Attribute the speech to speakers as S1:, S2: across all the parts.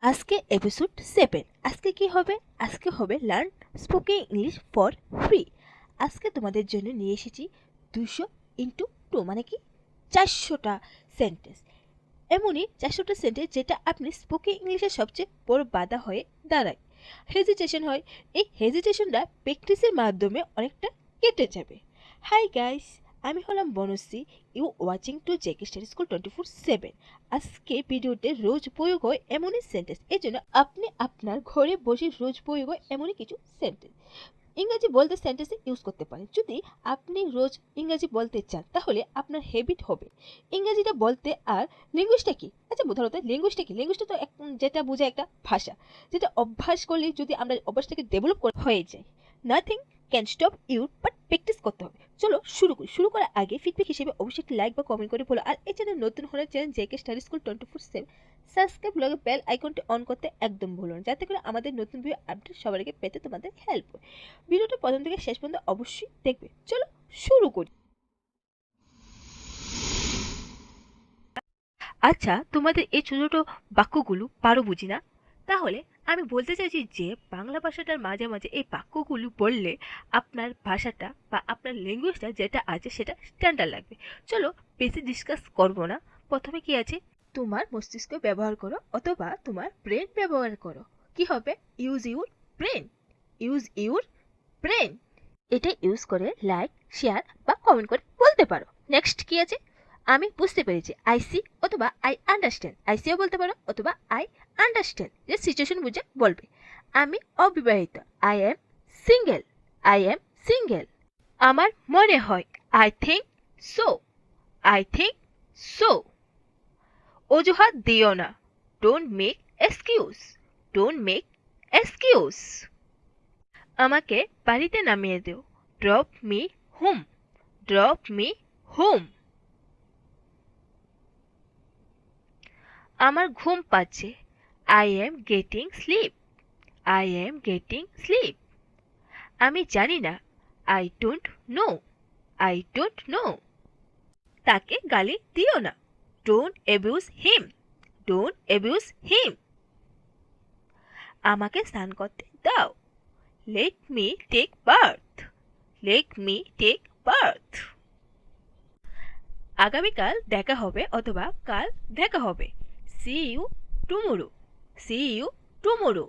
S1: আজকে এপিসোড 7। আজকে কি হবে? আজকে হবে learn spoken English for free. আজকে তোমাদের জন্য নিয়ে এসেছি 200 × 2 মানে কি 400টা সেন্টেন্স। এমনই 400টা সেন্টেন্স যেটা আপনি স্পোকেন ইংলিশের সবচেয়ে বড় বাধা হয়ে দাঁড়ায়, হেজিটেশন হয়। এই হেজিটেশনটা প্র্যাকটিসের মাধ্যমে অনেকটা কেটে যাবে। হাই গাইস, আমি হলাম Banashree. You watching to JK study school 24/7। আজকে ভিডিওতে রোজ প্রয়োগ হয় এমনই সেন্টেন্স, এই জন্য আপনি আপনার ঘরে বসে রোজ প্রয়োগ হয় এমনই কিছু সেন্টেন্স ইংরেজি বলতে সেন্টেন্সে ইউজ করতে পারেন। যদি আপনি রোজ ইংরেজি বলতে চান তাহলে আপনার হ্যাবিট হবে ইংরেজিটা বলতে। আর ল্যাঙ্গুয়েজটা কি? আচ্ছা, ধরো তো ল্যাঙ্গুয়েজটা কি? ল্যাঙ্গুয়েজটা তো যেটা বোঝায় একটা ভাষা, যেটা অভ্যাস করলে যদি আমরা অভ্যাসটাকে ডেভেলপ করে হয়ে যায়। Nothing can stop you, but practice করতে হবে। চলো শুরু করি। শুরু করার আগে ফিডব্যাক হিসেবে অবশ্যই একটি লাইক বা কমেন্ট করে বলো। আর এই চ্যানেল নতুন হলে channel JK study school 24/7 subscribe লগে বেল আইকনটি অন করতে একদম ভুলো না, যাতে করে আমাদের নতুন ভিডিও আপডেট সবার আগে পেতে তোমাদের হেল্প হয়। ভিডিওটা প্রথম থেকে শেষ পর্যন্ত অবশ্যই দেখবে। চলো শুরু করি। আচ্ছা, তোমাদের এই ছোট ছোট বাক্যগুলো পারো বুঝি না? তাহলে আমি বলতে চাইছি যে বাংলা ভাষাটার মাঝে মাঝে এই বাক্যগুলো বললে আপনার ভাষাটা বা আপনার ল্যাঙ্গুয়েজটা যেটা আছে সেটা স্ট্যান্ডার্ড লাগবে। চলো বেশি ডিসকাস করবো না। প্রথমে কি আছে? তোমার মস্তিষ্ক ব্যবহার করো অথবা তোমার ব্রেন ব্যবহার করো। কি হবে? Use your brain. Use your brain. এটা ইউজ করে লাইক, শেয়ার বা কমেন্ট করে বলতে পারো। নেক্সট কি আছে? আমি বুঝতে পেরেছি, আই সি অথবা আই আন্ডারস্ট্যান্ড। আই সিও বলতে পারো অথবা আই আন্ডারস্ট্যান্ড, যে সিচুয়েশন বুঝে বলবে। আমি অবিবাহিত, I am single. I am single. আমার মনে হয়, I think so. I think so. অজুহাত দিও না, don't make excuse. Don't make excuse. আমাকে বাড়িতে নামিয়ে দিও, drop me home. Drop me home. আমার ঘুম পাচ্ছে, I am getting sleep. I am getting sleep. আমি জানি না, I don't know. I don't know. তাকে গালি দিও না, don't abuse him. Don't abuse him. আমাকে স্নান করতে দাও, let me take birth. Let me take birth. আগামীকাল দেখা হবে অথবা কাল দেখা হবে, see you tomorrow. See you tomorrow.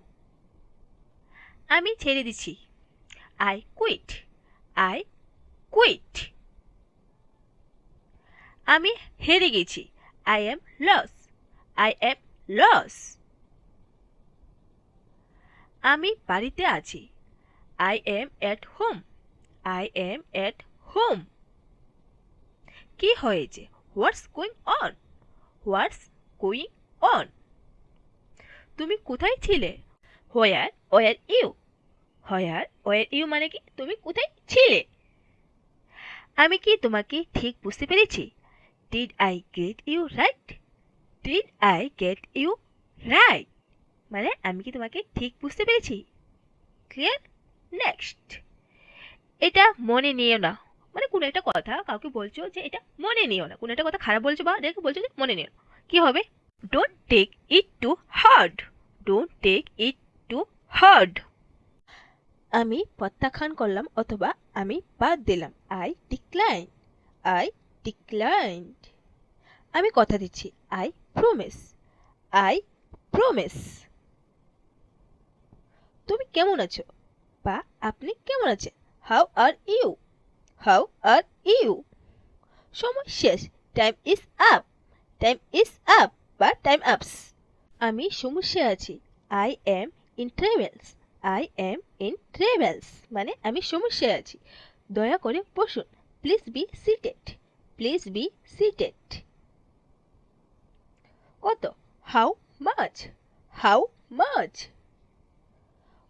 S1: আমি ছেড়ে দিচ্ছি, আই কুইট। I quit. আমি হেরে গেছি, I am loss. I am loss. আমি বাড়িতে আছি, I am at home. I am at home. কি হয়েছে? What's going on. What's going on. তুমি কোথায় ছিলে? Where were you. Where were you মানে কি তুমি কোথায় ছিলে? আমি কি তোমাকে ঠিক বুঝতে পেরেছি? Did I get you right. Did I get you right মানে আমি কি তোমাকে ঠিক বুঝতে পেরেছি? ক্লিয়ার? নেক্সট, এটা মনে নিও না। মানে কোনো একটা কথা কাউকে বলছো যে এটা মনে নিও না, কোনো একটা কথা খারাপ বলছো বা দেখে বলছো যে মনে নিও না। কি হবে? Don't take it too hard. Don't take it too hard. আমি প্রত্যাখ্যান করলাম অথবা আমি বাদ দিলাম, আই ডিক্লাইন। I declined. আমি কথা দিচ্ছি, আই প্রমিস। I promise. তুমি কেমন আছো বা আপনি কেমন আছেন? How are you. How are you. সময় শেষ, time is up. Time is up বা টাইম আপস। আমি সমস্যায় আছি, I am in travels. I am in travels মানে আমি সমস্যায় আছি। দয়া করে বসুন, please be seated. Please be seated. কত? How much. How much.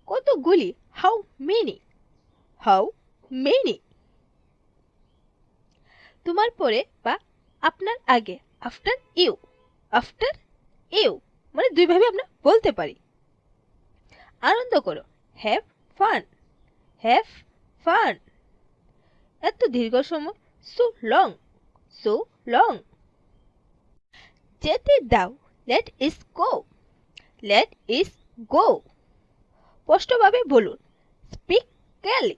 S1: কতগুলি? How many. How many. তোমার পরে বা আপনার আগে, আফটার ইউ। আফটার ইউ মানে দুইভাবে আমরা বলতে পারি। আনন্দ করো, হ্যাভ ফান। Have fun. এত দীর্ঘ সময়, সো লং। So long. যেতে দাও, লেট ইস গো। লেট ইস গো। স্পষ্টভাবে বলুন, স্পিক ক্লিয়ারলি।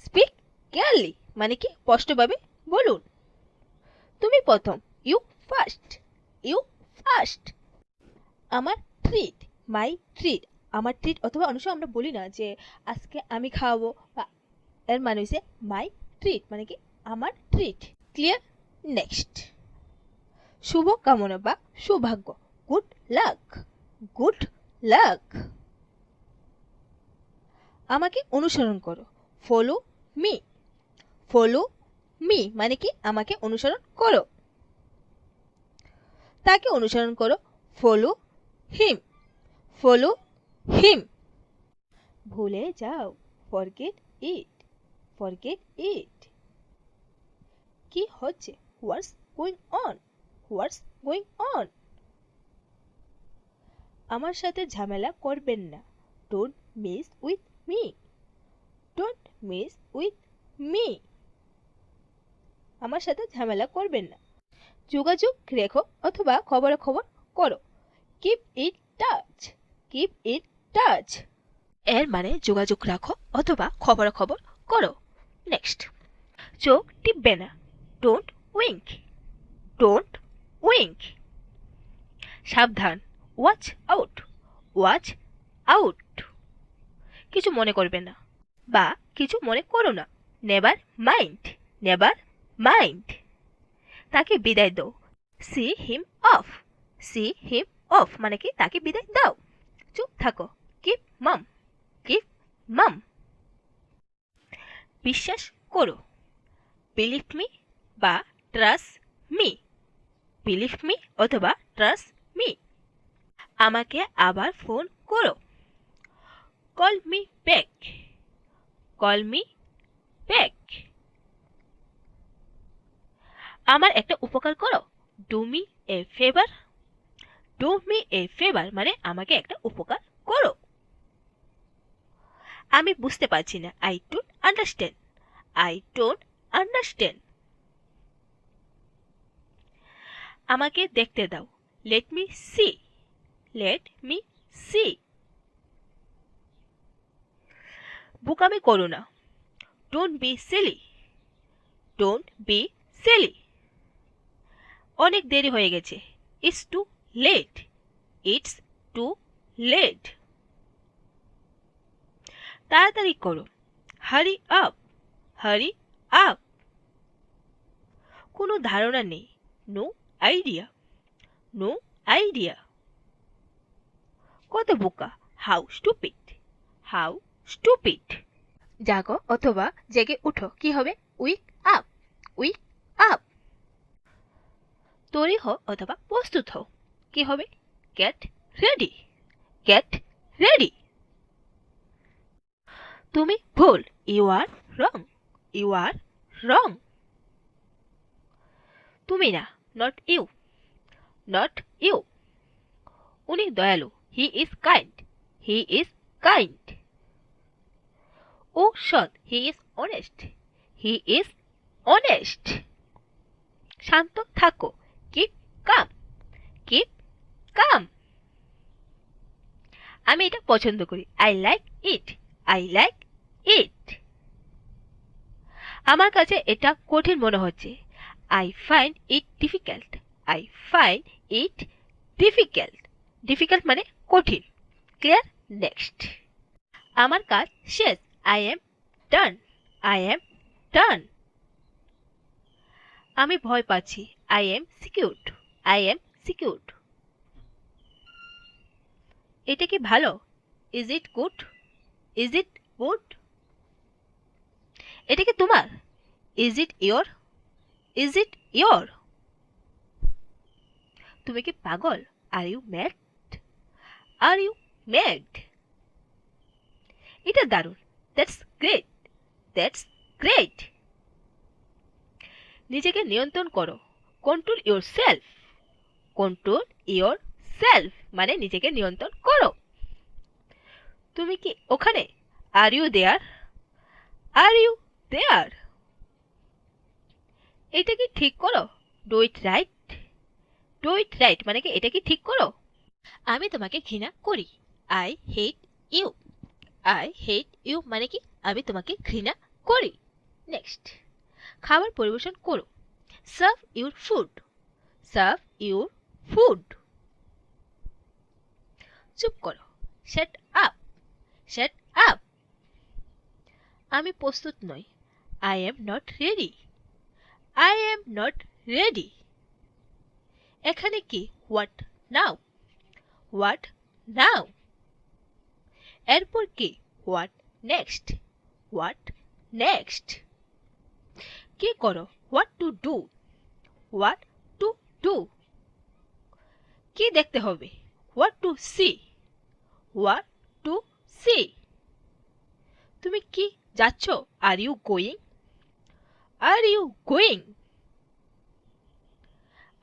S1: স্পিক ক্লিয়ারলি মানে কি স্পষ্টভাবে বলুন। তুমি প্রথম, ইউ ফার্স্ট। You first. আমার ট্রিট, মাই ট্রিট। আমার ট্রিট অথবা অনেক সময় আমরা বলি না যে আজকে আমি খাওয়াবো, বা এর মানে হচ্ছে মাই ট্রিট মানে কি আমার ট্রিট। ক্লিয়ার? নেক্সট, শুভ কামনা বা সৌভাগ্য, গুড লাক। Good luck. আমাকে অনুসরণ করো, ফলো মি। ফলো মি মানে কি আমাকে অনুসরণ করো। তাকে অনুসরণ করো, ফলো হিম। Follow him. ভুলে যাও, ফরগেট ইট। Forget it. কি হচ্ছে, হোয়াটস going on. What's going on. আমার সাথে ঝামেলা করবেন না, don't miss with me. Don't miss with me. আমার সাথে ঝামেলা করবেন না। যোগাযোগ রেখো অথবা খবরাখবর করো, keep it touch. Keep it touch. এর মানে যোগাযোগ রাখো অথবা খবরাখবর করো। নেক্সট, চোখ টিপবে না, ডোন্ট উইঙ্ক। ডোন্ট উইঙ্ক। সাবধান, ওয়াচ আউট। Watch out. কিছু মনে করবে না বা কিছু মনে করো না, নেভার মাইন্ড। Never mind. তাকে বিদায় দাও, see him of. See him of মানে কি তাকে বিদায় দাও। চুপ থাকো, কিপ মাম। Keep mum. বিশ্বাস করো, বিলিভ মি বা ট্রাস্ট মি। বিলিভ মি অথবা ট্রাস্ট মি। আমাকে আবার ফোন করো, call me back. Call me back. আমার একটা উপকার করো, do me a favour. Do me a favour মানে আমাকে একটা উপকার করো। আমি বুঝতে পারছি না, I don't understand. I don't understand. আমাকে দেখতে দাও, let me see. Let me see. বোকামি করো না, don't be silly. Don't be silly. অনেক দেরি হয়ে গেছে, it's too late. It's too late. তাড়াতাড়ি করো, হারি আপ। Hurry up. কোনো ধারণা নেই, নো আইডিয়া। No idea. কত বোকা, হাউ স্টুপিড। How stupid. জাগো অথবা জেগে উঠো, কি হবে, উইক আপ। Wake up. তৈরি হও অথবা প্রস্তুত হও, কি হবে, গেট রেডি। Get ready. তুমি ভুল, ইউ আর রং। ইউ আর রং। তুমি না, নট ইউ। Not you. উনি দয়ালু, he is kind. He is kind. ও সৎ, he is honest. He is honest. শান্ত থাকো, কিপ কাম। Keep calm. আমি এটা পছন্দ করি, I like it. I like it. আমার কাছে এটা কঠিন মনে হচ্ছে, I find it difficult. I find it difficult. Difficult মানে কঠিন। ক্লিয়ার? নেক্সট, আমার কাজ শেষ, I am done. I am done. আমি ভয় পাচ্ছি, I am secured. I am secured. এটা কি ভালো, is it good. Is it good. এটা কি তোমার, is it your. Is it your. তুমি কি পাগল, are you mad. Are you mad. এটা দারুণ, দ্যাটস গ্রেট। That's great. নিজেকে নিয়ন্ত্রণ করো, control yourself. Control yourself মানে নিজেকে নিয়ন্ত্রণ করো। তুমি কি ওখানে, are you there. Are you there. এটা কি ঠিক করো, do it right. Do it right মানে কি এটা কি ঠিক করো। আমি তোমাকে ঘৃণা করি। I hate you. I hate you মানে কি আমি তোমাকে ঘৃণা করি। নেক্সট, খাবার পরিবেশন করো। Serve your food. Serve your food. চুপ করো। Shut up. Shut up. আমি প্রস্তুত নই। I am not ready. I am not ready. এখানে কি হোয়াট নাও। হোয়াট নাও। এরপর কি হোয়াট নেক্সট। What next. কি করো what to do. What to do. কি দেখতে হবে what to see. What to see. তুমি কি যাচ্ছ are you going. Are you going.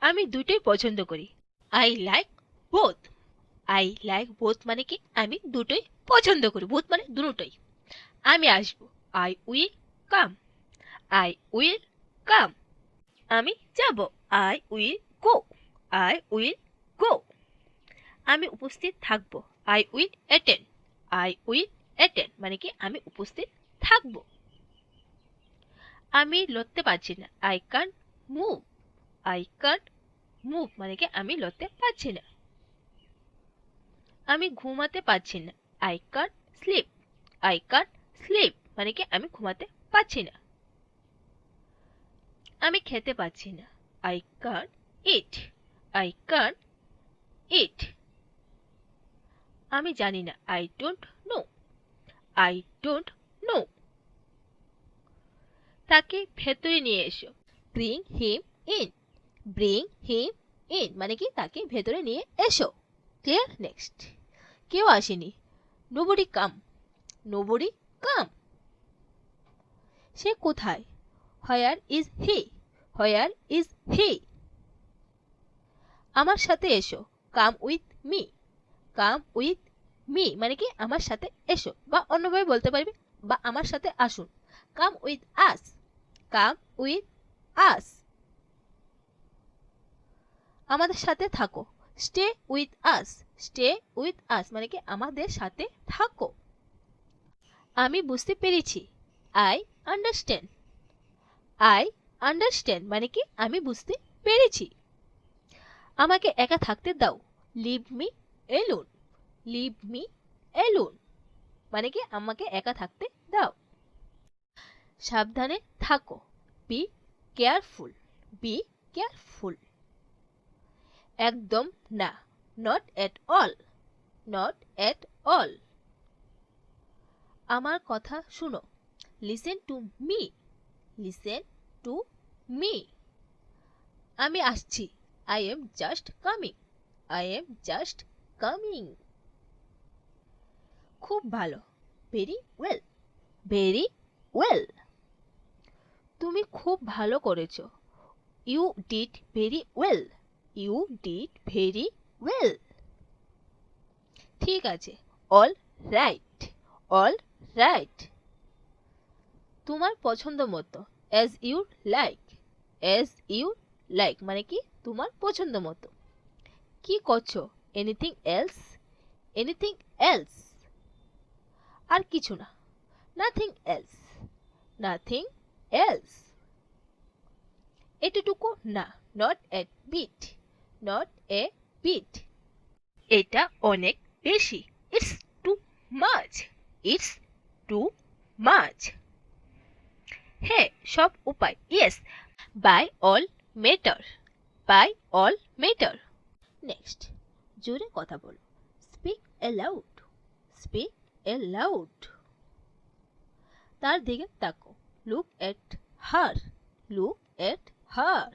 S1: আমি দুটোই পছন্দ করি। I like both. I like both মানে কি আমি দুটোই পছন্দ করি। বোথ মানে দুটোই। আমি আসবো। I will come. I will come. আমি যাব। I will go. I will go. আমি উপস্থিত থাকবো। I will attend. I will attend মানে কি আমি উপস্থিত থাকবো। আমি লড়তে পারছি না। I can't move. I can't move মানে কি আমি লড়তে পারছি না। আমি ঘুমাতে পারছি না। I Kant slip. I can't slip মানে কি আমি ঘুমাতে পারছি না। আমি খেতে পারছি না। I can't eat. I can't eat. আমি জানি না। I don't know. I don't know. তাকে ভেতরে নিয়ে এসো। Bring him in. Bring him in মানে কি তাকে ভেতরে নিয়ে এসো। ক্লিয়ার? নেক্সট, কেউ আসেনি। নোবডি কাম। Nobody come. সে কোথায়। Where is he. Where is he. আমার সাথে এসো। Come with me. Come with me মানে কি আমার সাথে এসো, বা অন্যভাবে বলতে পারবে বা আমার সাথে আসুন। Come with us. Come with us. আমাদের সাথে থাকো। Stay with us. Stay with us মানে কি আমাদের সাথে থাকো। আমি বুঝতে পেরেছি। I understand. আই আন্ডারস্ট্যান্ড মানে কি আমি বুঝতে পেরেছি। আমাকে একা থাকতে দাও। Leave me alone. Leave me alone মানে কি আমাকে একা থাকতে দাও। সাবধানে থাকো। Be careful. Be careful. একদম না। Not at all. Not at all. আমার কথা শুনো। Listen to me. Listen to me. আমি আসছি। I am just coming. I am just coming. খুব ভালো। Very well. Very well. তুমি খুব ভালো করেছো। You did very well. You did very well. ঠিক আছে। All right. All right. তোমার পছন্দ মতো। As you like. As you like মানে কি তোমার পছন্দ মতো। কি করছো। Anything else. Anything else. আর কিছু না। Nothing else. Nothing else. এতটুকু না। Not a bit. Not a bit. এটা অনেক বেশি। It's too much. It's too much. হ্যাঁ, সব উপায়। Yes, by all matter. By all matter. Next, জোরে কথা বলো। Speak aloud. Speak aloud. তার দিকে তাকো। Look at her. Look at her.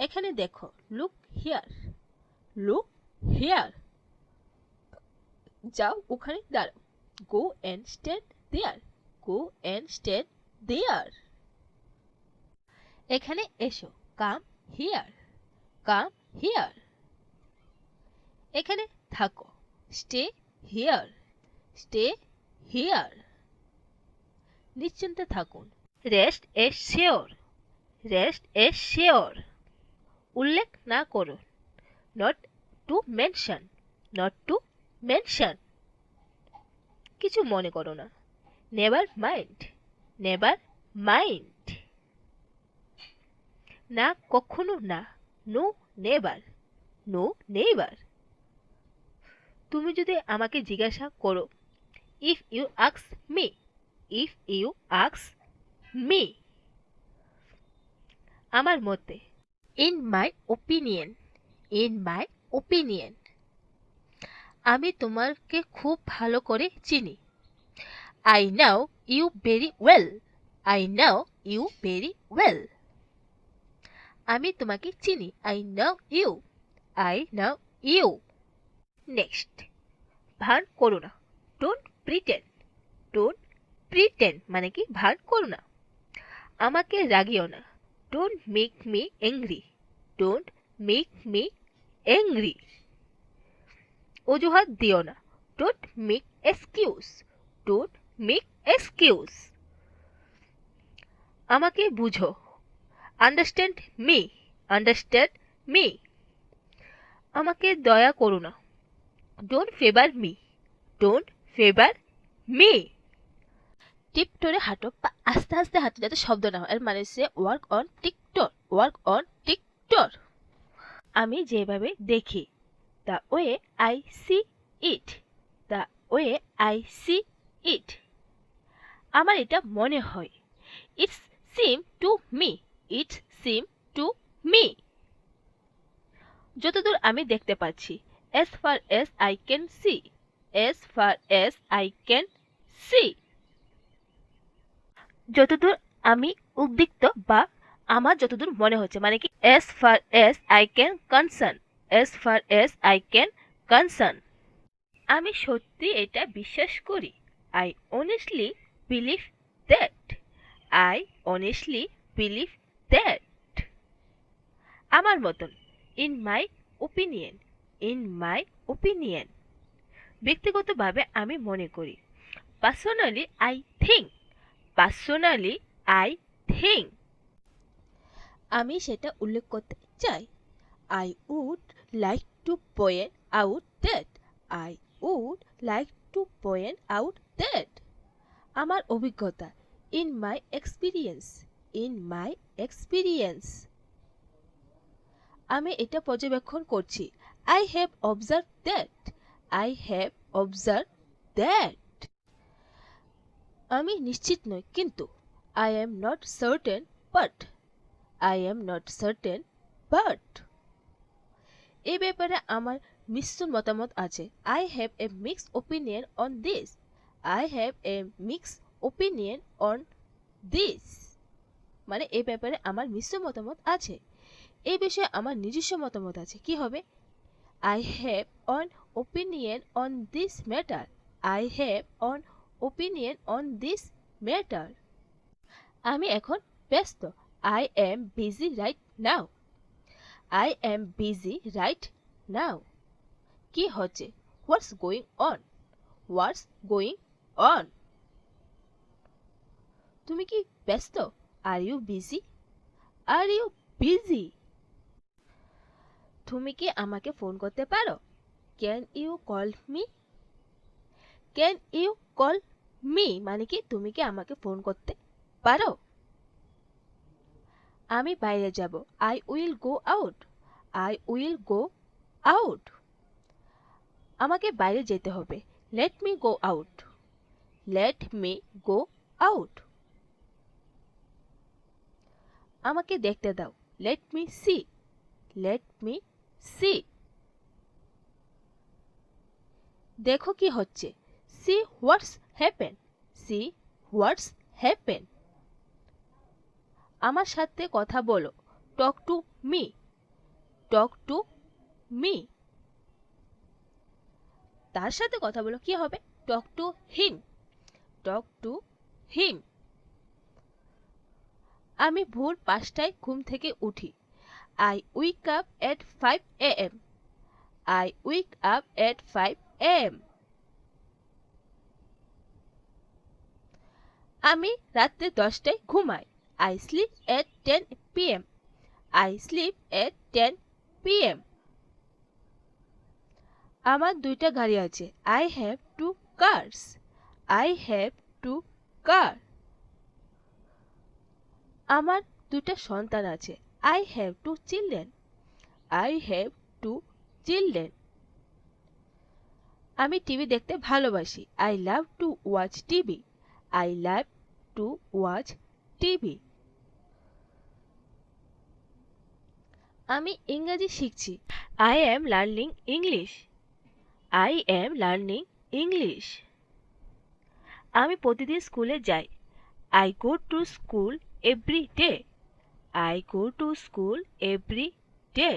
S1: এখানে দেখো। Look here. Look here. যাও ওখানে দাঁড়াও। Go and stand there. Go and stand there. এখানে এসো। Come here. Come here. এখানে থাকো। Stay here. Stay here. নিশ্চিন্তে থাকুন। Rest assured. Rest assured. উল্লেখ না করুন। Not to mention, not to mention. কিছু মনে করো না। Never mind, never mind. না কখনো না, নো নেভার, নো নেভার। তুমি যদি আমাকে জিজ্ঞাসা করো, if you ask me, if you ask me. আমার মতে, in my opinion, in my opinion. আমি তোমাকে খুব ভালো করে চিনি। I know you very well, I know you very well. আমি তোমাকে চিনি, I know you, I know you. Next, ভান করো না, ডোন্ট প্রিটেন্ড, ডোন্ট প্রিটেন্ড মানে কি ভান করো না। আমাকে রাগিও না, don't make me angry, don't make me angry. অজুহাত দিও না, don't make excuse, don't make excuse. আমাকে বুঝো, আন্ডারস্ট্যান্ড মি, আন্ডারস্ট্যান্ড মি। আমাকে দয়া করো না, don't favour me, don't favour me. টিপটরে হাঁটো বা আস্তে আস্তে হাঁটো যাতে শব্দ না হয়। এর মানে হচ্ছে work on tiptoe, work on tiptoe. আমি যেভাবে দেখি, the way I see it, the way I see it. আমার এটা মনে হয়, it's seem to me, it's seem to me. যতদূর আমি দেখতে পাচ্ছি, as far as I can see, as far as I can see। যতদূর আমি উদ্বিগ্ন বা আমার যতদূর মনে হচ্ছে মানে কি, as far as I can concern, as far as I can concern। আমি সত্যি এটা বিশ্বাস করি, I honestly believe that, I honestly believe that। আমার মতন, in my opinion, in my opinion। ব্যক্তিগতভাবে আমি মনে করি, personally I think, personally I think. আমি সেটা উল্লেখ করতে চাই, I would like to point out that, I would like to point out that. আমার অভিজ্ঞতা, in my experience, in my experience. আমি এটা পর্যবেক্ষণ করছি, I have observe that, I have observe that. আমি নিশ্চিত নই কিন্তু, I am not certain but, I am not certain but. এই ব্যাপারে আমার মিশ্র মতামত আছে, I have a mixed opinion on this, I have a mixed opinion on this. মানে এই ব্যাপারে আমার মিশ্র মতামত আছে, এই বিষয়ে আমার নিজস্ব মতামত আছে। কি হবে, I have an opinion on this matter, I have an opinion on this matter। আমি এখন ব্যস্ত, I am busy right now, I am busy right now। কি হচ্ছে, what's going on, what's going on। তুমি কি ব্যস্ত, are you busy, are you busy। তুমি কি আমাকে ফোন করতে পারো, can you call me, can you call me মানে কি তুমি কি আমাকে ফোন করতে পারো। আমি বাইরে যাব, I will go out, I will go out. আমাকে বাইরে যেতে হবে, let me go out, let me go out. আমাকে দেখতে দাও, let me see, let me see. দেখো কি হচ্ছে, see what's happen, see what's happen. আমার সাথে কথা বলো, talk to me, talk to me. তার সাথে কথা বলো, কি হবে, talk to him, talk to him. আমি ভোর 5টায় ঘুম থেকে উঠি, I wake up at 5 AM, I wake up at 5 AM। আমি রাতে 10টায় ঘুমাই, I sleep at 10 PM, I sleep at 10 PM। আমার দুইটা গাড়ি আছে। I have two cars. I have two car. আমার দুইটা সন্তান আছে। I have two children. I have two children. আমি টিভি দেখতে ভালোবাসি। I love to watch TV. I love to watch TV. আমি ইংরেজি শিখছি। I am learning English. I am learning English. আমি প্রতিদিন স্কুলে যাই। I go to school every day. I go to school every day.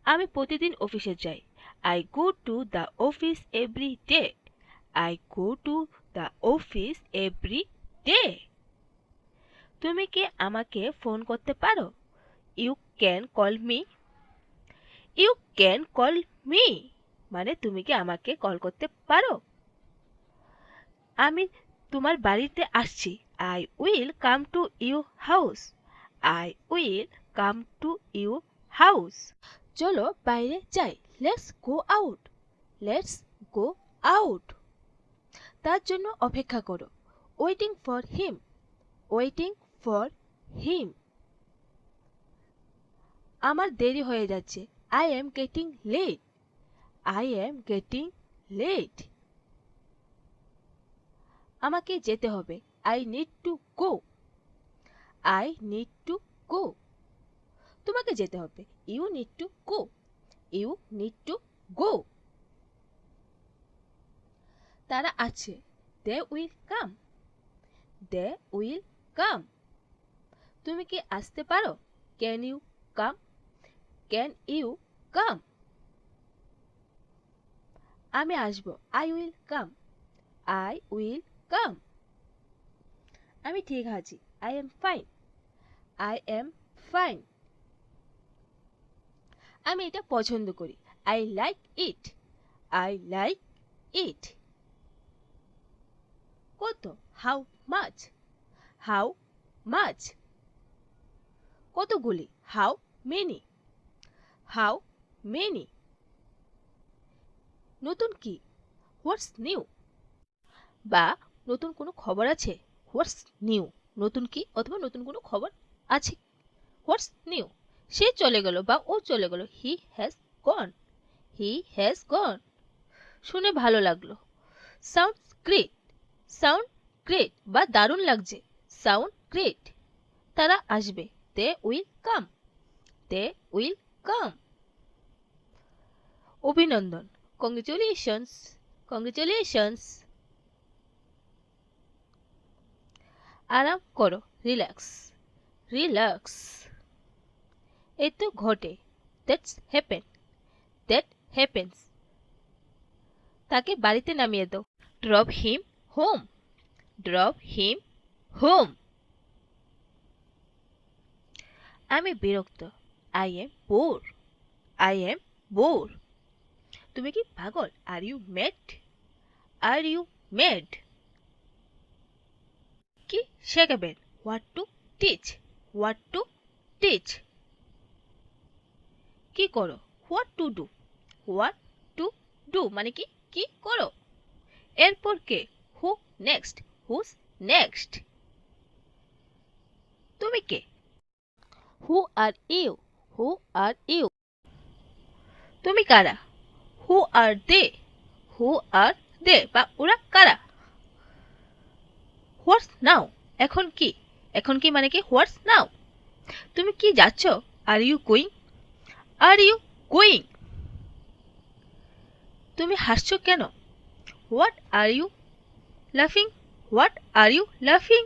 S1: আমি প্রতিদিন অফিসে যাই। I go to the office every day. I go to the office every day. তুমি কি আমাকে ফোন করতে পারো? You can call me. You can call me মানে তুমি কি আমাকে কল করতে পারো? আমি তোমার বাড়িতে আসছি। I will come to your house. I will come to your house. চলো বাইরে যাই। Let's go out. Let's go out. তার জন্য অপেক্ষা করো। Waiting for him. Waiting for him. আমার দেরি হয়ে যাচ্ছে। I am getting late. I am getting late. আমাকে যেতে হবে। I need to go. I need to go. তোমাকে যেতে হবে। You need to go. You need to go. তারা আছে। They will come. They will come. তুমি কি আসতে পারো? Can you come? Can you come? আমি আসব। I will come. I will come. আমি ঠিক আছি। I am fine. I am fine. আমি এটা পছন্দ করি। I like it. I like it. কত? How much? How much. কতগুলি? How many? How many. নতুন কি? What's new? বা নতুন কোনো খবর আছে? What's new. নতুন কি অথবা নতুন কোনো খবর আছে? What's new. সে চলে গেল বা ও চলে গেল। He has gone. He has gone. শুনে ভালো লাগলো। Sounds great. সাউন্ড গ্রেট বা দারুণ লাগছে। Sound great. তারা আসবে। They will come. They will come. অভিনন্দন। কংগ্রেচুলেশনস। কংগ্রেচুলেশনস। আরাম করো। রিল্যাক্স। রিল্যাক্স। এই তো ঘটে। That's happen. That happens. তাকে বাড়িতে নামিয়ে দাও। Drop him home. Drop him home. আমি বিরক্ত। I am bore. I am bore. তুমি কি পাগল? Are you mad? Are you mad? কি শেখাবেন? What to teach. What to teach. কি করো? What to do. What to do মানে কি কি করো। এরপর কে? Who next. Who's next. তুমি কে? হু are you. Who are you. তুমি কারা? হু আর দে। হু আর দে বা ওরা কারা? হোয়াটস নাও। এখন কি? এখন কি মানে কি? হোয়াটস নাও। তুমি কি যাচ্ছ? Are you going? Are you going? তুমি হাসছো কেন? হোয়াট আর ইউ লাফিং? হোয়াট আর ইউ লাফিং?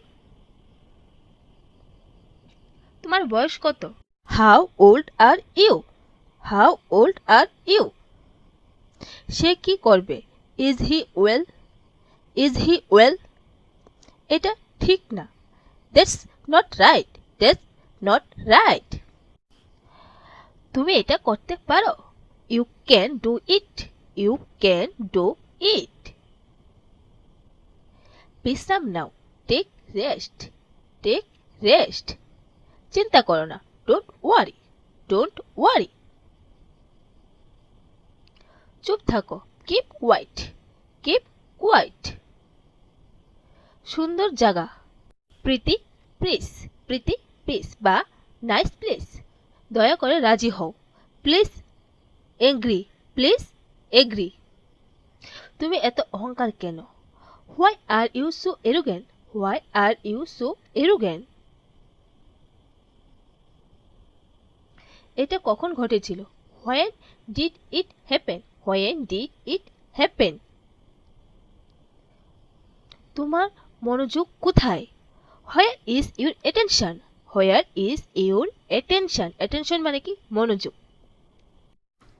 S1: তোমার বয়স কত? How old are you? How old are you? সে কি করবে? Is he well? Is he well? এটা ঠিক না। That's not right. That's not right. তুমি এটা করতে পারো। You can do it. You can do it. বিশ্রাম নাও। Take rest. Take rest. চিন্তা করো না। Don't worry. Don't worry. চুপ থাকো, কিপ কোয়াইট, কিপ কোয়াইট। সুন্দর জায়গা, প্রীতি প্লিজ, প্রীতি প্লিজ বা নাইস প্লেস। দয়া করে রাজি হও, প্লিজ এগ্রি, প্লিজ এগ্রি। তুমি এত অহংকার কেন? Why are you so arrogant, why are you so arrogant. এটা কখন ঘটেছিল? When did it happen, when did it happen. তোমার মনোযোগ কোথায়? Where is your attention, where is your attention. Attention মানে কি? মনোযোগ।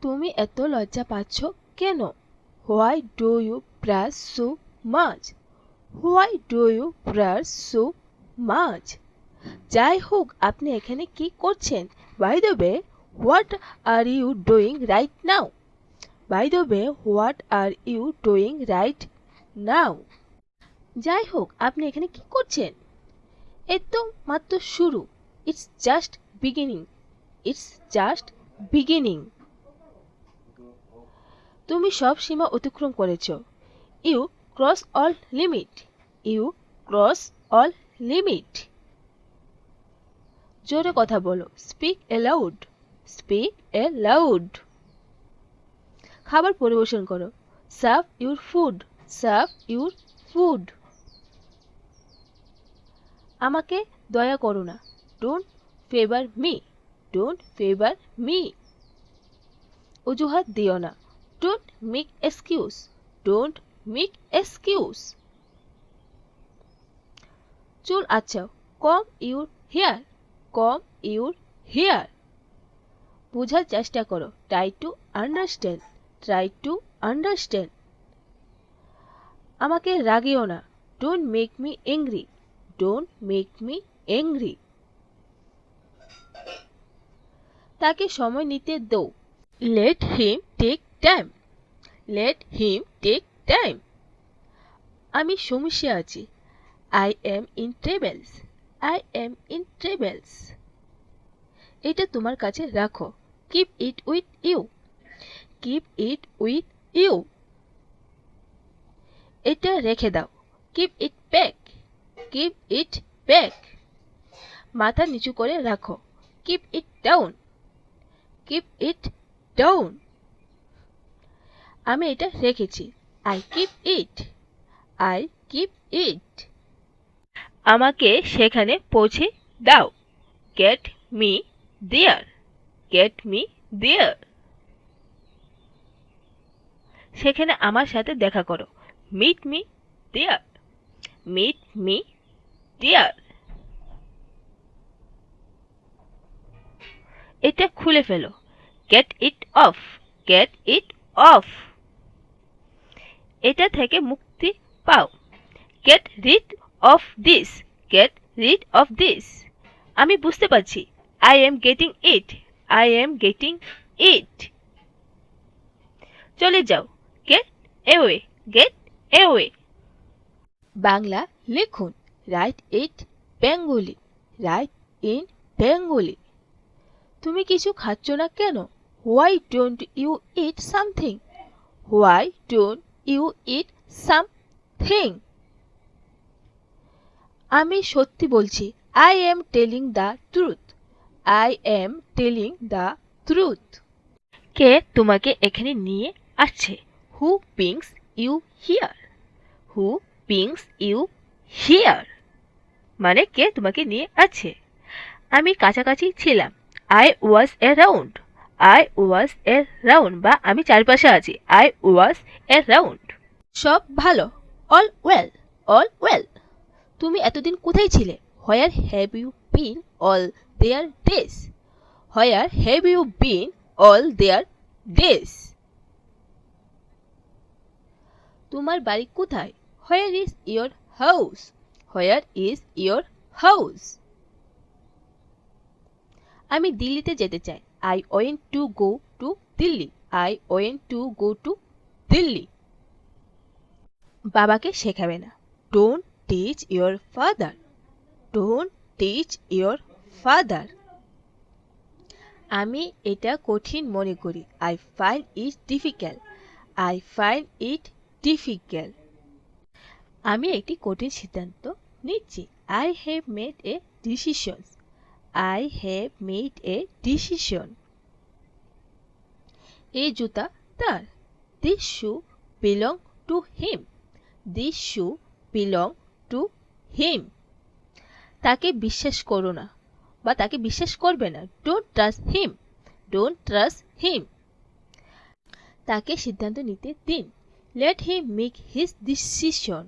S1: তুমি এত লজ্জা পাচ্ছ কেন? Why do you brush so much, why do you brush so much. যাই হোক, আপনি এখানে কি করছেন? By the way, what are you doing right now, by the way, what are you doing right now. যাই হোক, আপনি এখানে কি করছেন? এই তো মাত্র শুরু, it's just beginning, it's just beginning. তুমি সব সীমা অতিক্রম করেছ। You cross all limit, you cross all limit. জোরে কথা বলো, স্পিক এলাউড, স্পিক এলাউড। খাবার পরিবেশন করো, serve your food, serve your food. আমাকে দয়া করো না, don't favour me, don't favour me. অজুহাত দিও না, don't make excuse, don't make excuse. চুল আঁচাও, comb your hair, comb your hair. বোঝার চেষ্টা করো, try to understand, try to understand. আমাকে রাগিও না, don't make me angry, don't make me angry. তাকে সময় নিতে দাও, let him take time, let him take time. আমি সমস্যা আছি, I am in travels, I am in travels. এটা তোমার কাছে রাখো, keep it with you, keep it with you. এটা রেখে দাও, keep it back, keep it back. মাথা নিচু করে রাখো, keep it down, keep it down. আমি এটা রেখেছি, I keep it, I keep it. আমাকে সেখানে পৌঁছে দাও, get me there, get me there. সেখানে আমার সাথে দেখা করো, meet me there, meet me দেয়ার। এটা খুলে ফেলো, get it off, get it off. এটা থেকে মুক্তি পাও, get rid of this, get rid of this. আমি বুঝতে পারছি, I am getting it, I am getting it. চলে যাও, get away, get away. Bangla লিখুন, write it Bengali, write in Bengali. তুমি কিছু খাচ্ছ না কেন? Why don't you eat something, why don't you eat something. আমি সত্যি বলছি, I am telling the truth, I am telling the truth. কে তোমাকে এখানে নিয়ে আসছে? Who brings you here, who brings you here. মানে কে তোমাকে নিয়ে আসছে? আমি কাছাকাছি ছিলাম, I was around, I was around বা আমি চারপাশে আছি, আই ওয়াজ অ্যারাউন্ড। সব ভালো, অল ওয়েল, অল ওয়েল। তুমি এতদিন কোথায় ছিলে? Where have you been all there days, where have you been all there days. তোমার বাড়ি কোথায়? Where is your house, where is your house. আমি দিল্লিতে যেতে চাই, I went to go to Delhi, I went to go to Delhi. বাবাকে শেখাবে না, don't teach your father, don't teach your father. আমি এটা কঠিন মনে করি, I find it difficult, I find it difficult. আমি একটি কঠিন সিদ্ধান্ত নিচ্ছি। I have made a decision. I have made a decision. এই জুতা তার। This shoe belong to him. This shoe belong to him. তাকে বিশ্বাস করো না বা তাকে বিশ্বাস করবে না। Don't trust him. Don't trust him. তাকে সিদ্ধান্ত নিতে দিন। Let him make his decision.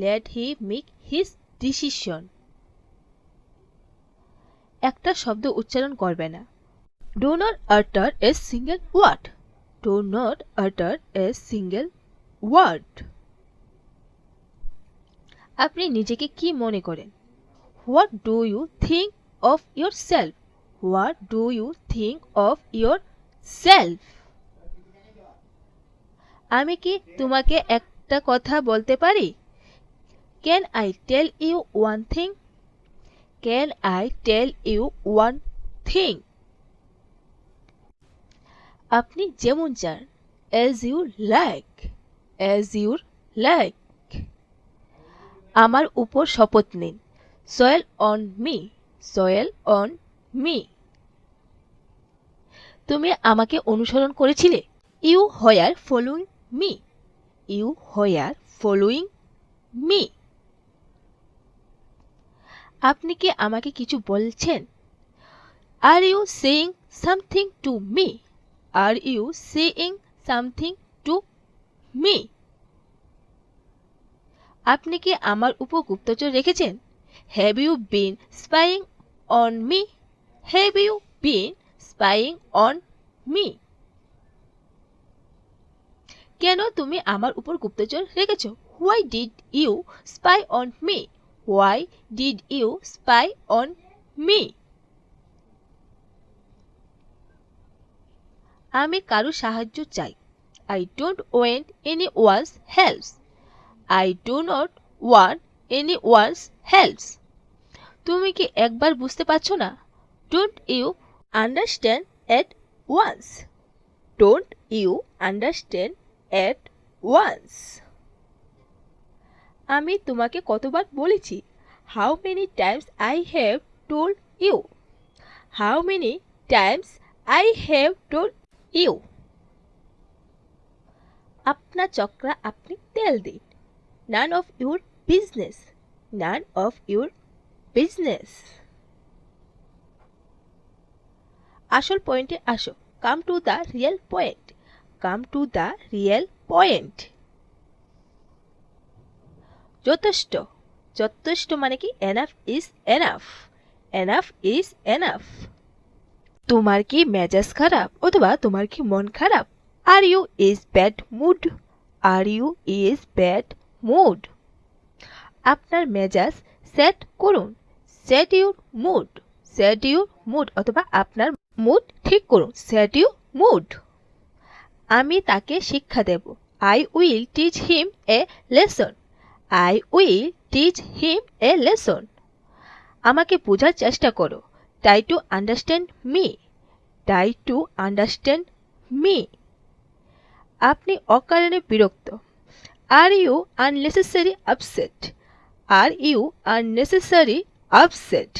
S1: Let him make his decision. একটা শব্দ উচ্চারণ করবে না। Do not utter a single word. Do not utter a single word. আপনি নিজেকে কি মনে করেন? What do you think of yourself? What do you think of yourself? আমি কি তোমাকে একটা কথা বলতে পারি? Can I tell you one thing? Can I tell you one thing? আপনি যেমন চান। As you like. As you like. আমার উপর শপথ নিন। Swear on me. Swear on me. তুমি আমাকে অনুসরণ করেছিলে। You were following me. You were following me. আপনি কি আমাকে কিছু বলছেন? Are you saying something to me? Are you saying something to me? আপনি কি আমার উপর গুপ্তচর রেখেছেন? Have you been spying on me? Have you been spying on me? কেন তুমি আমার উপর গুপ্তচর রেখেছো? Why did you spy on me? Why did you spy on me? আমি কারো সাহায্য চাই। I don't want anyone's help. I do not want anyone's help. তুমি কি একবার বুঝতে পারছো না? Don't you understand at once? Don't you understand at once? আমি তোমাকে কতবার বলেছি? How many times I have told you? How many times I have told you? আপনার চক্রা আপনি তেল দিন। None of your business. None of your business. আসল পয়েন্টে আসো। Come to the real point. Come to the real point. যথেষ্ট। যথেষ্ট মানে কি? Enough is enough. Enough is enough. তোমার কি মেজাজ খারাপ অথবা তোমার কি মন খারাপ? Are you is bad mood? Are you is bad mood? আপনার মেজাজ সেট করুন। Set your mood. Set your mood অথবা আপনার মুড ঠিক করুন। Set your mood. আমি তাকে শিক্ষা দেব। I will teach him a lesson. I will teach him a lesson. আমাকে বোঝার চেষ্টা করো। Try to understand me. Try to understand me. আপনি অকারণে বিরক্ত। Are you unnecessary upset? Are you unnecessary upset?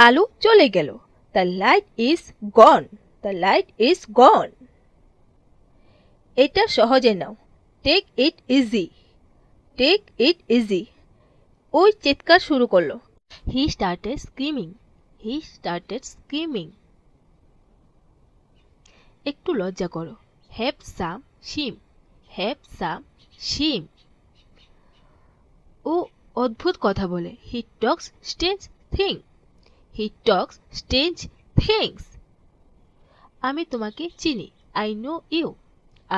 S1: আলো চলে গেল। The light is gone. The light is gone. এটা সহজে নাও। Take it easy. Take it easy. ওই চিৎকার শুরু করলো। He started screaming. He started screaming. একটু লজ্জা করো। Have some shame. Have some shame. ও অদ্ভুত কথা বলে। He talks strange things. He talks strange things. আমি তোমাকে চিনি। I know you.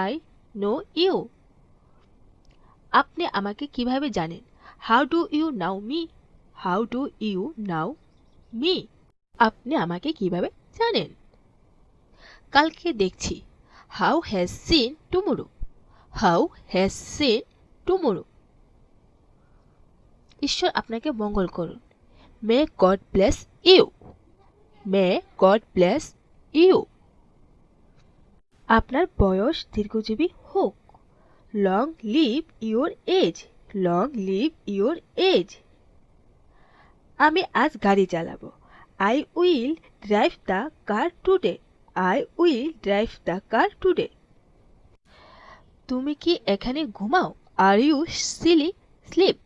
S1: I know you. আপনি আমাকে কিভাবে জানেন? How do you know me? How do you know me? আপনি আমাকে কিভাবে জানেন? কালকে দেখছি। How has seen tomorrow? How has seen tomorrow? ঈশ্বর আপনাকে মঙ্গল করুন। May God bless you. May God bless you. আপনার বয়স দীর্ঘজীবী হোক। Long live your age, long live your age. আমি আজ গাড়ি চালাবো। I will drive the car today, I will drive the car today. তুমি কি এখানে ঘুমাও? Are you silly sleep,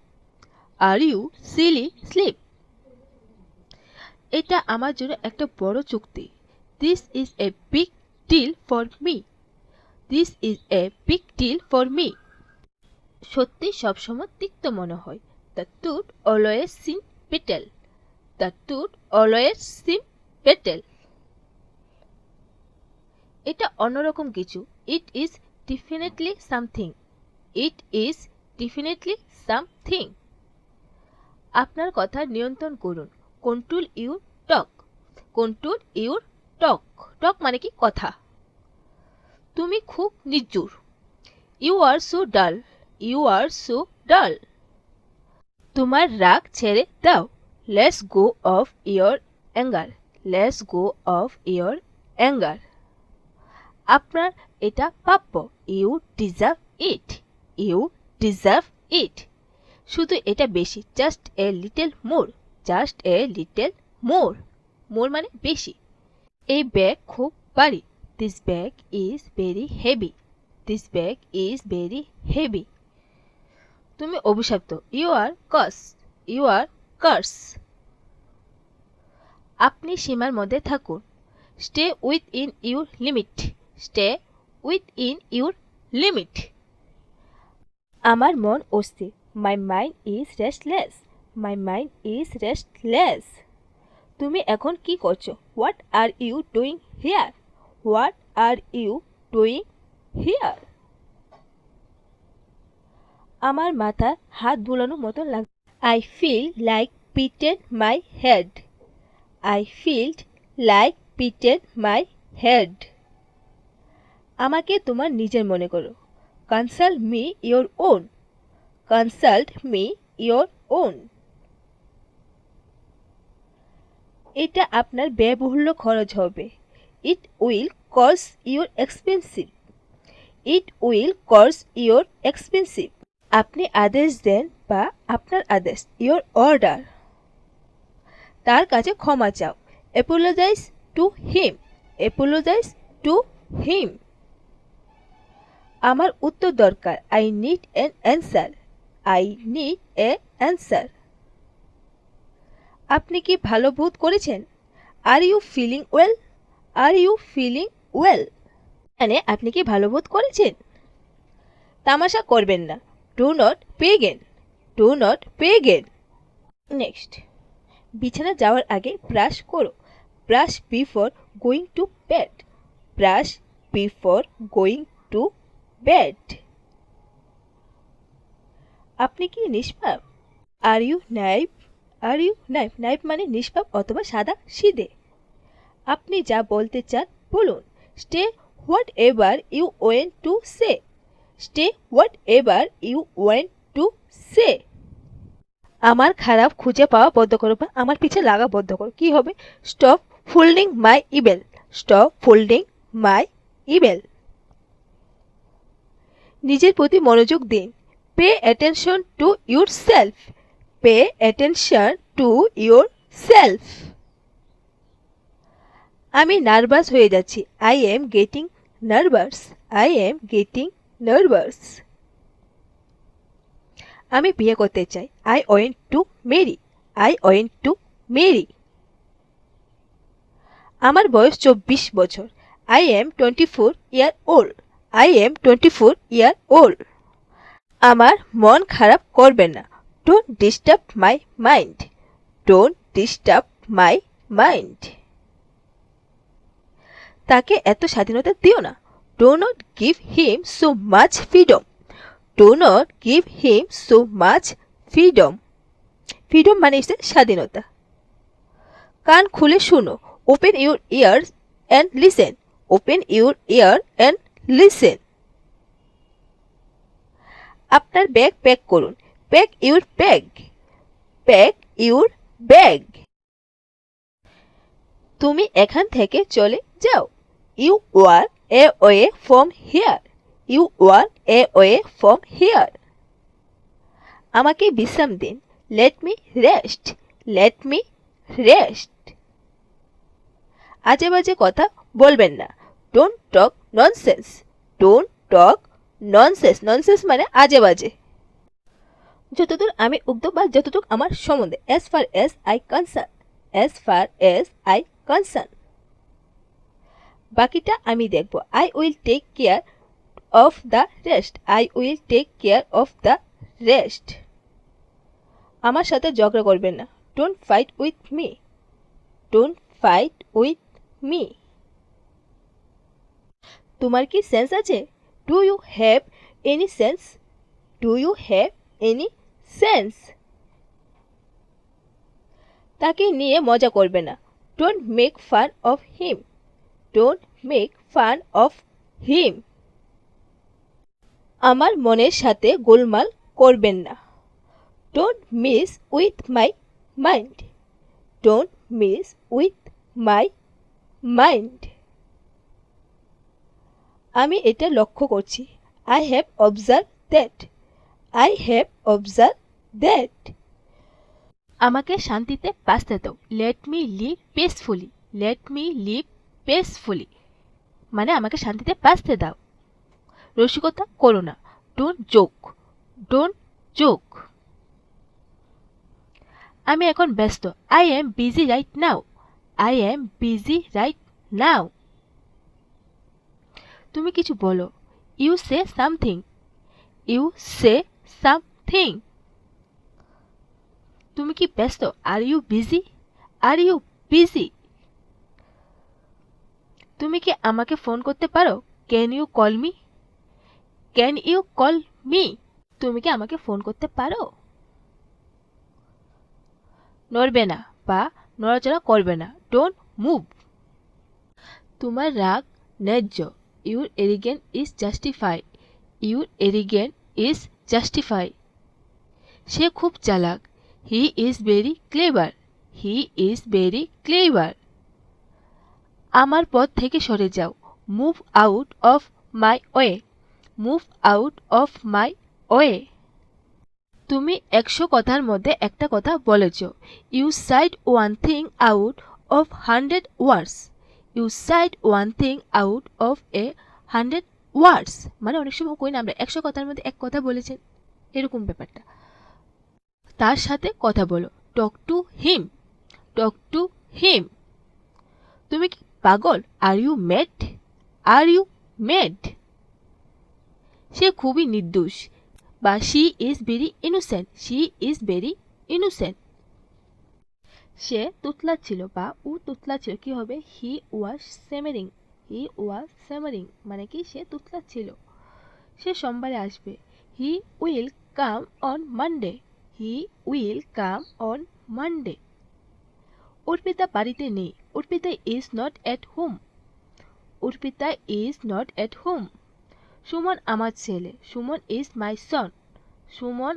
S1: are you silly sleep. এটা আমার জন্য একটা বড় চুক্তি। This is a big deal for me, this is a big deal for me. সত্যি সবসময় তিক্ত মনে হয়। The truth always seem bitter, the truth always seem bitter. এটা অন্যরকম কিছু। It is definitely something, it is definitely something. আপনার কথা নিয়ন্ত্রণ করুন। Control your talk, control your talk. Talk মানে কি? কথা। তুমি খুব নির্জুর। You are so dull, you are so dull. তোমার রাগ ছেড়ে দাও। Let's go of your anger, let's go of your anger. আপনার এটা প্রাপ্য। You deserve it, you deserve it. শুধু এটা বেশি। Just a little more, just a little more. More মানে বেশি। এই ব্যাগ খুব ভারী। This bag is very heavy, this bag is very heavy. তুমি অভিশপ্ত। You are curse, you are curse. আপনি সীমার মধ্যে থাকুন। Stay with in your limit, stay with in your limit. আমার মন অস্থির। My mind is restless, my mind is restless. তুমি এখন কি করছো? What are you doing here, what are you doing here. আমার মাথা হাত বুলানোর মতো লাগে। I feel like petting my head, I feel like petting my head. আমাকে তোমার নিজের মনে করো। Consult me your own, consult me your own. এটা আপনার ব্যয়বহুল্য খরচ হবে। It will cost your expensive, it will cost your expensive. আপনি আদেশ দেন বা আপনার আদেশ, ইয়োর অর্ডার। তার কাছে ক্ষমা চাও। Apologize to him, apologize to him. আমার উত্তর দরকার। I need an answer, I need a answer. আপনি কি ভালো বোধ করেছেন? Are you feeling well, are you feeling well. মানে আপনি কি ভালো বোধ করেছেন? তামাশা করবেন না। Do not pagan, do not pagan. Next, বিছানা যাওয়ার আগে ব্রাশ করো। Brush before going to bed, brush before going to bed. আপনি কি নিষ্পাপ? Are you naive, are you naive. Naive মানে নিষ্পাপ অথবা সাদা সিধে। আপনি যা বলতে চান বলুন। Stay whatever you went to say, stay whatever you went to say. আমার খারাপ খুঁজে পাওয়া বন্ধ করো বা আমার পিছে লাগা বন্ধ করো। কি হবে? Stop folding my email, stop folding my email. নিজের প্রতি মনোযোগ দিন। Pay attention to yourself, pay attention to yourself. আমি নার্ভাস হয়ে যাচ্ছি। I am getting nervous, I am getting nervous. আমি বিয়ে করতে চাই। I went to marry, I went to marry. আমার বয়স 24 বছর। I am 24 year old, I am 24 year old. আমার মন খারাপ করবেন না। Don't disturb my mind, don't disturb my mind. তাকে এত স্বাধীনতা দিও না। Do not give him so much freedom, do not give him so much freedom. Freedom মানে হচ্ছে স্বাধীনতা। কান খুলে শুনো। Open your ears and listen, open your ear and listen. আপনার ব্যাগ প্যাক করুন। Pack your bag, pack your bag. তুমি এখান থেকে চলে যাও। You walk away from here, you are away from here. আমাকে বিশ্রাম দিন। Let me rest. Let me rest. আজে বাজে কথা বলবেন না। Don't talk nonsense. Don't talk nonsense. Nonsense মানে আজে বাজে। যতদূর আমি উগ্ধ বা যতটুক আমার সম্বন্ধে, as far as I concern. As far as I concern. বাকিটা আমি দেখব। I will take care of the rest. I will take care of the rest. আমার সাথে ঝগড়া করবেন না। Don't fight with me. Don't fight with me. তোমার কি সেন্স আছে? Do you have any sense? Do you have any sense? তাকে নিয়ে মজা করবে না। Don't make fun of him. Don't make fun of him. আমার মনের সাথে গোলমাল করবেন না। Don't mess with my mind. Don't mess with my mind. আমি এটা লক্ষ্য করছি। I have observed that. I have observed that. আমাকে শান্তিতে বাঁচতে দাও। Let me live peacefully. Let me live peacefully. মানে আমাকে শান্তিতে বাঁচতে দাও। রসিকতা করো না। Don't joke. Don't joke. আমি এখন ব্যস্ত। I am busy right now. I am busy right now. তুমি কিছু বলো। You say something. You say something. তুমি কি ব্যস্ত? Are you busy? Are you busy? তুমি কি আমাকে ফোন করতে পারো? Can you call me? Can you call me? তুমি কি আমাকে ফোন করতে পারো? নড়বে না বা নড়াচড়া করবে না। Don't move. তোমার রাগ ন্যায্য। Your arrogance is justified. Your arrogance is justified. সে খুব চালাক। He is very clever. He is very clever. আমার পথ থেকে সরে যাও। Move out of my way. Move out of my way. তুমি 100 কথার মধ্যে একটা কথা বলেছ। You said one thing out of 100 words. You said one thing out of 100 words. মানে অনেক সময় কই না আমরা 100 কথার মধ্যে এক কথা বলেছেন, এরকম ব্যাপারটা। তার সাথে কথা বলো। Talk to him. Talk to him. তুমি কি পাগল? Are you mad? Are you mad? সে খুবই নির্দোষ বা she is very innocent. She is very innocent. সে তুতলা ছিল বা ও তুতলা ছিল। কি হবে? He was simmering. He was simmering মানে কি সে তুতলা ছিল। সে সোমবারে আসবে। He will come on Monday. He will come on Monday. Arpita বাড়িতে নেই। Arpita is not at home. Arpita is not at home. Suman আমার ছেলে। Suman is my son. Suman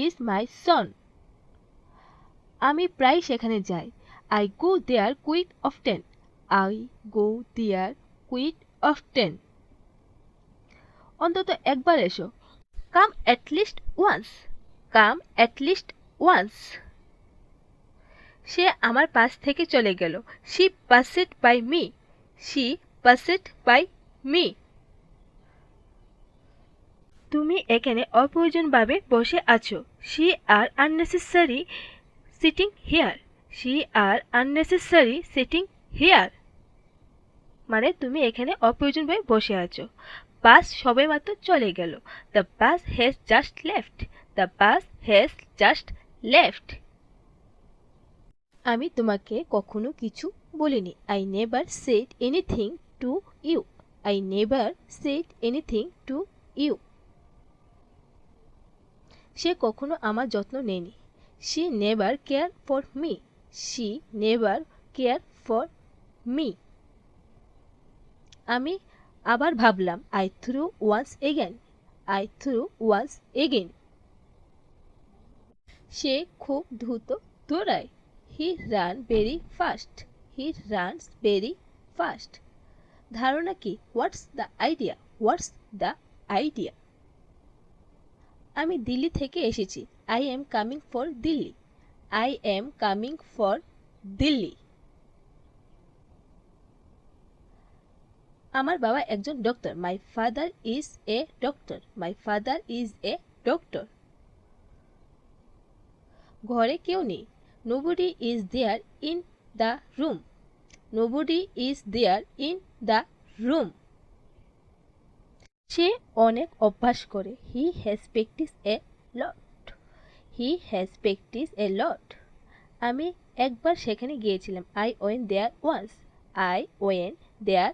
S1: is my son. আমি প্রায় সেখানে যাই। I go there quite often. I go there quite often. অন্তত একবার এসো। Come at least once. Come at least once. সে আমার পাশ থেকে চলে গেল। She passed by me. She passed by me. তুমি এখানে অপ্রয়োজনভাবে বসে আছো। She are unnecessary sitting here. She are unnecessary sitting here. মানে তুমি এখানে অপ্রয়োজনভাবে বসে আছো। বাস সবেমাত্র চলে গেল। The bus has just left. The bus has just left. আমি তোমাকে কখনো কিছু বলিনি। I never said anything to you. I never said anything to you. সে কখনো আমার যত্ন নেয়নি। She never cared for me. She never cared for me. আমি আবার ভাবলাম। I threw once again. I threw once again. সে খুব দ্রুত দৌড়ায়। He ran very fast. He runs very fast. ধারণা কি? What's the idea? What's the idea. আমি দিল্লি থেকে এসেছি। I am coming for Delhi. I am coming for Delhi. আমার বাবা একজন doctor. My father is a doctor. My father is a doctor. ঘরে কেউ নেই। Nobody is there in the room. Nobody is there in the room. সে অনেক অভ্যাস করে। He has practiced a lot. He has practiced a lot. আমি একবার সেখানে গিয়েছিলাম। I went there once. I went there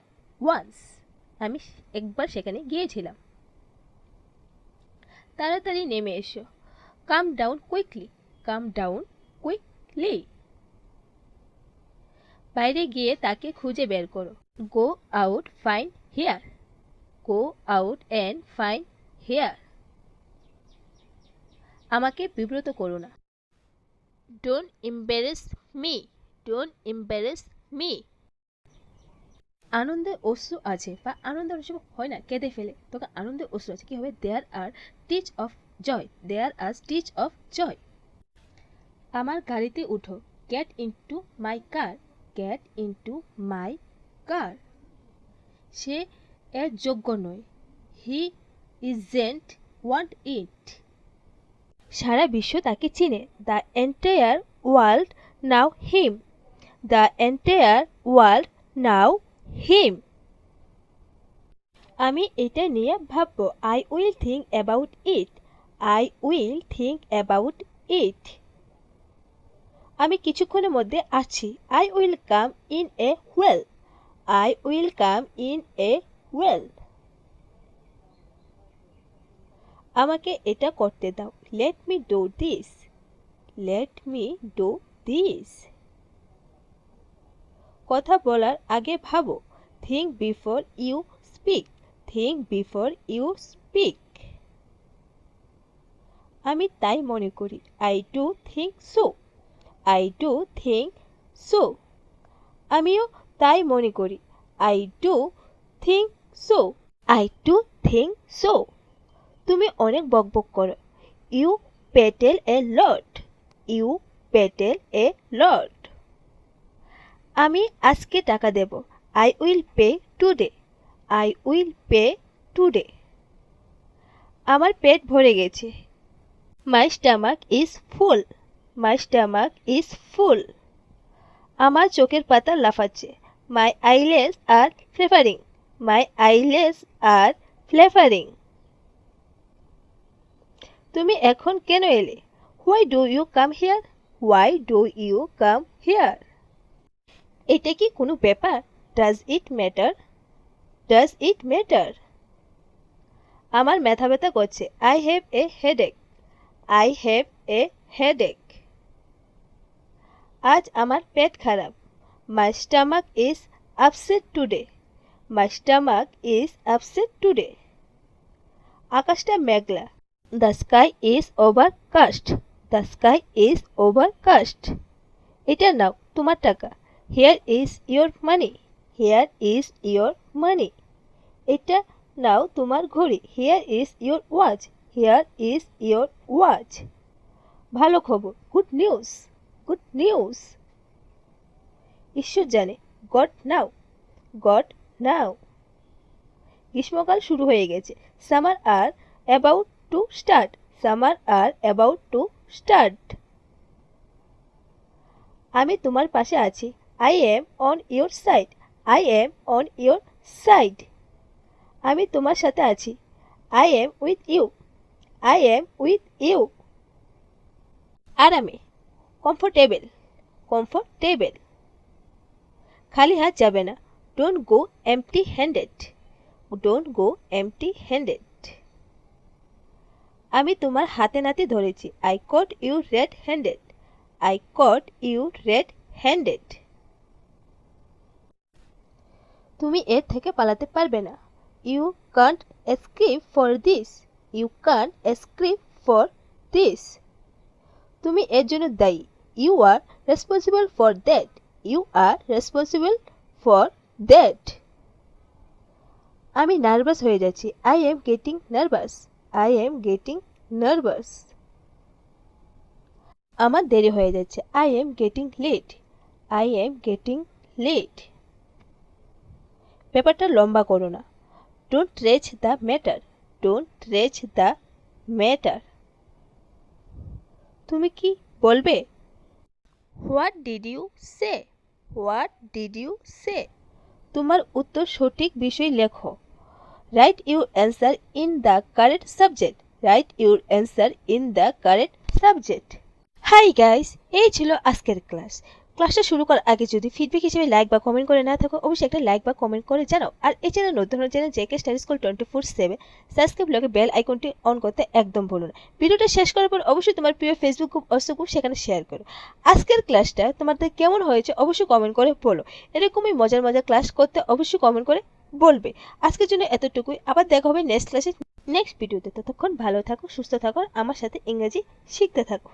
S1: once. আমি একবার সেখানে গিয়েছিলাম। তাড়াতাড়ি নেমে এসো। Come down quickly. Come down quickly. বাইরে গিয়ে তাকে খুঁজে বের করো। Go out, find here. Go out and find here. আমাকে বিব্রত করো না। Don't embarrass me. Don't embarrass me. আনন্দে অশ্রু আছে বা আনন্দে অনেক সময় হয় না কেঁদে ফেলে, তখন আনন্দে অশ্রু আছে। কি হবে? There are tears of joy. There are tears of joy. আমার গাড়িতে উঠো। Get into my car. Get into my car. সে এর যোগ্য নয়। He isn't want it. সারা বিশ্ব তাকে চিনে। The entire world know him. The entire world know him. আমি এটা নিয়ে ভাববো। I will think about it. I will think about it. আমি কিছুক্ষণের মধ্যে আসছি। I will come in a while. I will come in a while. আমাকে এটা করতে দাও। Let me do this. Let me do this. কথা বলার আগে ভাবো। Think before you speak. Think before you speak. আমি তাই মনে করি। I do think so. I do think so. আমিও তাই মনে করি। I do think so. I do think so. তুমি অনেক বকবক করো। You battle a lot. You battle a lot. আমি আজকে টাকা দেব। I will pay today. I will pay today. আমার পেট ভরে গেছে। My stomach is full. My stomach is full. আমার চোখের পাতা লাফাচ্ছে। My eyelids are flapping. My eyelids are flapping. তুমি এখন কেন এলে? Why do you come here? Why do you come here? এটা কি কোনো ব্যাপার? Does it matter? Does it matter? আমার মাথা ব্যথা করছে। I have a headache. I have a headache. আজ আমার পেট খারাপ। My stomach is upset today. My stomach is upset today. আকাশটা মেঘলা। The sky is overcast. The sky is overcast. এটা নাও তোমার টাকা। Here is your money. Here is your money. এটা নাও তোমার ঘড়ি। Here is your watch. Here is your watch. ভালো খবর। Good news. Good news. ঈশ্বর জানে। God now. God now. গ্রীষ্মকাল শুরু হয়ে গেছে। Summer are about to start. Summer are about to start. আমি তোমার পাশে আছি। I am on your side. I am on your side. আমি তোমার সাথে আছি। I am with you. I am with you. আরামে। Comfortable. Comfortable. খালি হাত যাবে না। Don't go empty handed. Don't go empty handed. আমি তোমার হাতে নাতে ধরেছি। I caught you red handed. I caught you red handed. তুমি এর থেকে পালাতে পারবে না। You can't escape for this. You can't escape for this. তুমি এর জন্য দায়ী। You are responsible for that. You are responsible for that. আমি নার্ভাস হয়ে যাচ্ছি। I am getting nervous. I am getting nervous. আমার দেরি হয়ে যাচ্ছে। I am getting late. I am getting late. ব্যাপারটা লম্বা করো না। Don't reach the matter. Don't reach the matter. তুমি কি বলবে? What did you say? What did you say? তোমার উত্তর সঠিক বিষয় লেখো। Write your answer in the correct subject. Write your answer in the correct subject. Hi guys, এই ছিল আজকের ক্লাসটা শুরু করার আগে যদি ফিডব্যাক হিসেবে লাইক বা কমেন্ট করে না থাকো, অবশ্যই একটা লাইক বা কমেন্ট করে জানাও। আর এই চ্যানেল নতুন channel JK study school 24/7 subscribe লগে বেল আইকনটি অন করতে একদম ভুলো না। ভিডিওটা শেষ করার পর অবশ্যই তোমার প্রিয় ফেসবুক গ্রুপ হোয়াটসঅ্যাপ গ্রুপ সেখানে শেয়ার করো। আজকের ক্লাসটা তোমাদের কেমন হয়েছে অবশ্যই কমেন্ট করে বলো। এরকমই মজার মজার ক্লাস করতে অবশ্যই কমেন্ট করে বলবে। আজকের জন্য এতটুকুই। আবার দেখা হবে নেক্সট ক্লাসে নেক্সট ভিডিওতে। ততক্ষণ ভালো থাকো, সুস্থ থাকো, আমার সাথে ইংরেজি শিখতে থাকো।